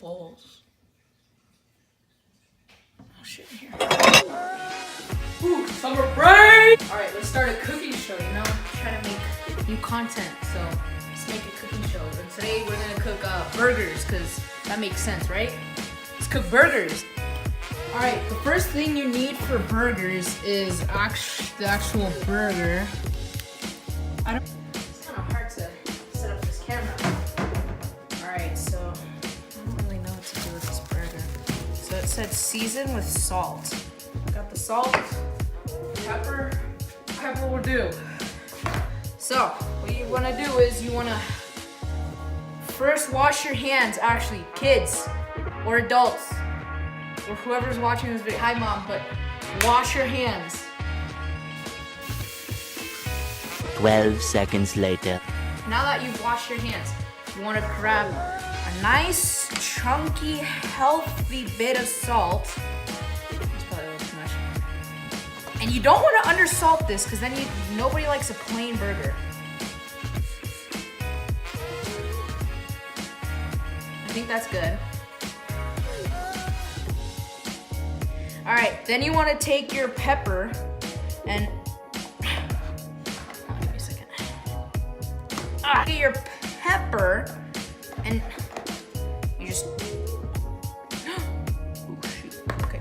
bowls. Oh shit, here. Ooh, summer break! Alright, let's start a cooking show, you know? Try to make new content, so let's make a cooking show. And today we're gonna cook burgers, because that makes sense, right? Let's cook burgers. Alright, the first thing you need for burgers is the actual burger. It's kind of hard to set up this camera. Alright, so I don't really know what to do with this burger. So it said season with salt. Got the salt, pepper will do. So what you want to do is you want to first wash your hands, actually, kids or adults or whoever's watching this video. Hi mom, but wash your hands. 12 seconds later. Now that you've washed your hands, you want to grab a nice, chunky, healthy bit of salt. That's probably a little too much. And you don't want to undersalt this, because then nobody likes a plain burger. I think that's good. All right, then you want to take your pepper and get your pepper and you just oh shoot. Okay.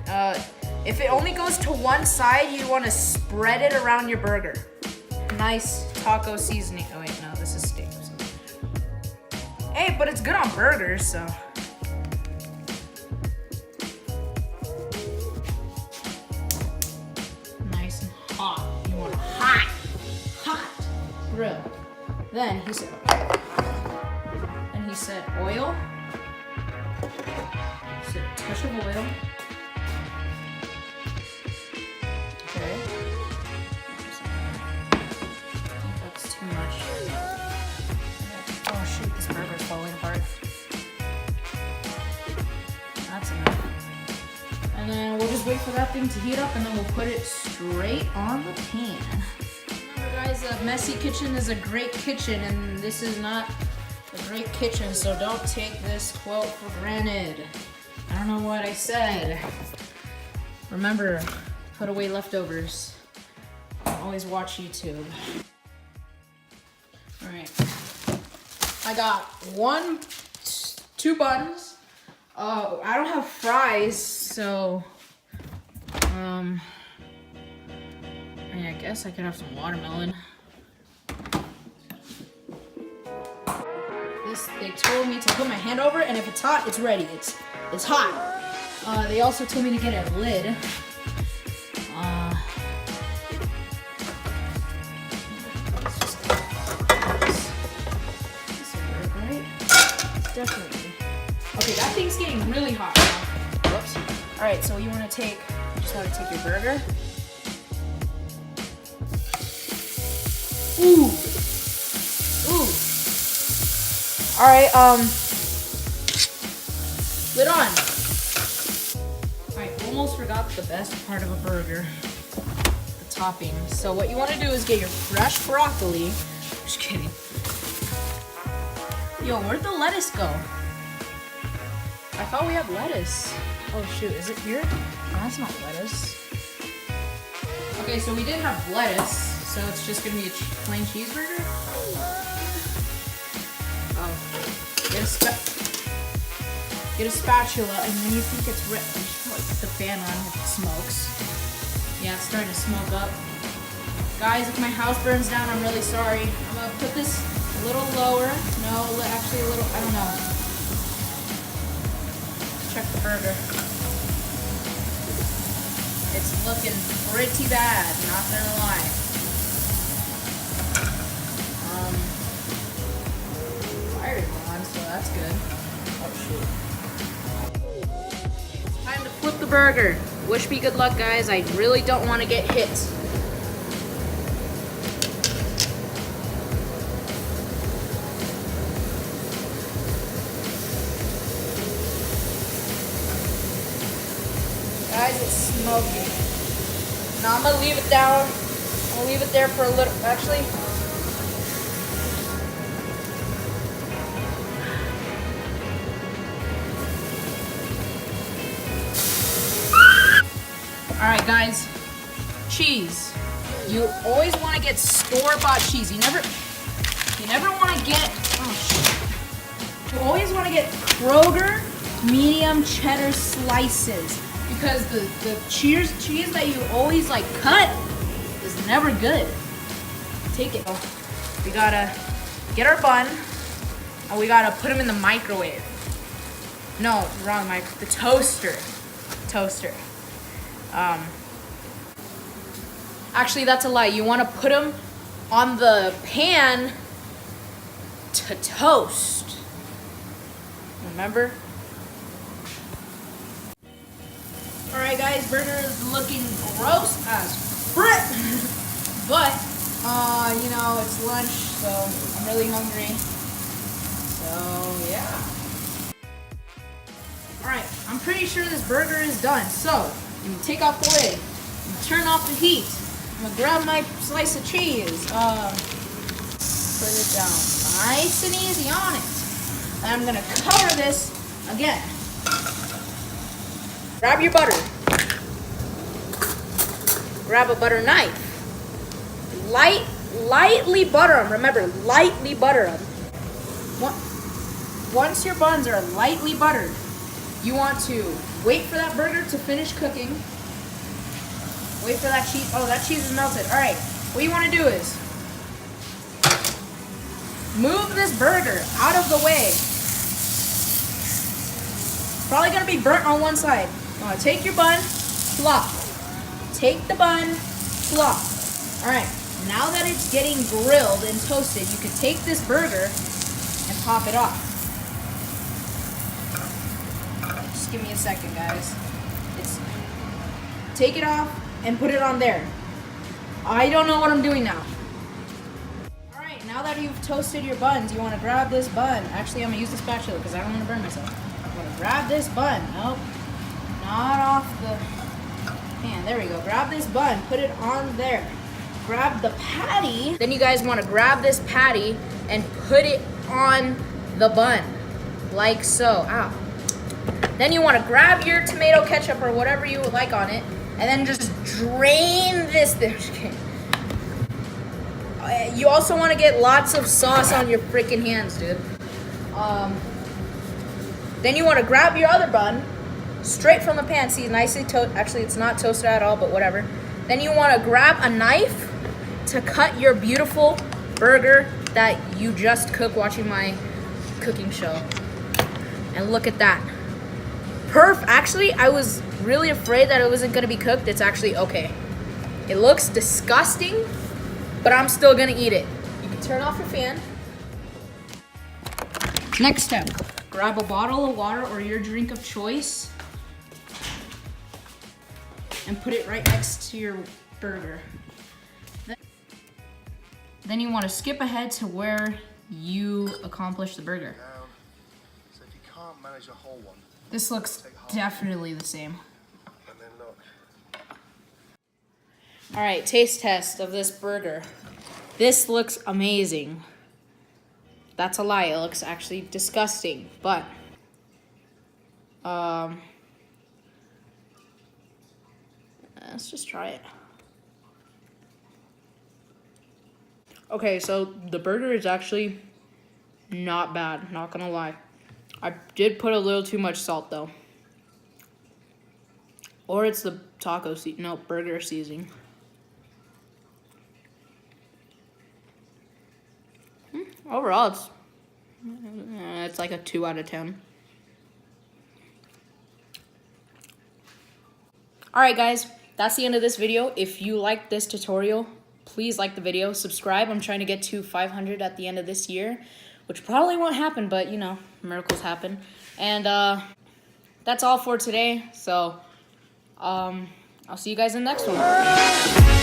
If it only goes to one side, you want to spread it around your burger. Nice taco seasoning. Oh wait, no, this is steak. Hey, but it's good on burgers, so. Nice and hot. You want a hot grill. Then he said oil. He said a touch of oil. Okay. I think that's too much. Oh shoot, this burger's falling apart. That's enough. And then we'll just wait for that thing to heat up, and then we'll put it straight on the pan. Guys, a messy kitchen is a great kitchen, and this is not a great kitchen, so don't take this quote for granted. I don't know what I said. Remember, put away leftovers. Always watch YouTube. Alright. I got two buns. I don't have fries, so I guess I could have some watermelon. They told me to put my hand over it, and if it's hot, it's ready. It's hot. They also told me to get a lid. This will work, right? Definitely. Okay, that thing's getting really hot now. Whoops. All right, so you just want to take your burger. Ooh. Alright, lid on. Alright, almost forgot the best part of a burger. The topping. So what you want to do is get your fresh broccoli. Just kidding. Yo, where'd the lettuce go? I thought we had lettuce. Oh shoot, is it here? No, that's not lettuce. Okay, so we didn't have lettuce. So it's just gonna be a plain cheeseburger? Oh. Get a spatula, and then you think it's ready. You should probably put the fan on if it smokes. Yeah, it's starting to smoke up. Guys, if my house burns down, I'm really sorry. I'm gonna put this a little lower. No, actually a little, I don't know. Let's check the burger. It's looking pretty bad, not gonna lie. Fire is on, so that's good. Oh shoot. Time to flip the burger. Wish me good luck, guys. I really don't want to get hit. Guys, it's smoking. Now I'm gonna leave it down. I'll leave it there for a little. Actually, Alright guys, cheese. You always want to get store-bought cheese. You never want to get, oh shit. You always want to get Kroger medium cheddar slices because the cheese that you always like cut is never good. Take it. We gotta get our bun and we gotta put them in the microwave. No, wrong mic. The toaster. Toaster. Actually, that's a lie. You want to put them on the pan to toast. Remember? Alright guys, burger is looking gross as frick. But, you know, it's lunch, so I'm really hungry. So, yeah. Alright, I'm pretty sure this burger is done. So, you take off the lid, you turn off the heat. I'm gonna grab my slice of cheese. Put it down nice and easy on it. And I'm gonna cover this again. Grab your butter. Grab a butter knife. Lightly butter them. Remember, lightly butter them. Once your buns are lightly buttered, you want to wait for that burger to finish cooking. Wait for that cheese. Oh, that cheese is melted. All right. What you want to do is move this burger out of the way. Probably going to be burnt on one side. Take your bun, flop. Take the bun, flop. All right. Now that it's getting grilled and toasted, you can take this burger and pop it off. Just give me a second, guys. Take it off and put it on there. I don't know what I'm doing now. All right, now that you've toasted your buns, you want to grab this bun. Actually, I'm gonna use the spatula because I don't want to burn myself. I'm gonna grab this bun. Nope, not off the pan. There we go. Grab this bun, put it on there. Grab the patty. Then you guys want to grab this patty and put it on the bun, like so. Ow. Then you want to grab your tomato ketchup or whatever you would like on it, and then just drain this. You also want to get lots of sauce on your freaking hands, dude. Then you want to grab your other bun, straight from the pan. See, nicely toasted. Actually, it's not toasted at all, but whatever. Then you want to grab a knife to cut your beautiful burger that you just cooked watching my cooking show. And look at that. Actually, I was really afraid that it wasn't gonna be cooked. It's actually okay. It looks disgusting, but I'm still gonna eat it. You can turn off your fan. Next step, grab a bottle of water or your drink of choice and put it right next to your burger. Then you want to skip ahead to where you accomplish the burger. So if you can't manage a whole one, this looks definitely the same. and then look. All right, taste test of this burger. This looks amazing. That's a lie. It looks actually disgusting, but let's just try it. Okay, so the burger is actually not bad, not gonna lie. I did put a little too much salt though. Or it's the burger seasoning. Overall, it's like a 2 out of 10. Alright guys, that's the end of this video. If you liked this tutorial, please like the video, subscribe. I'm trying to get to 500 at the end of this year, which probably won't happen, but you know, miracles happen. And that's all for today. So, I'll see you guys in the next one.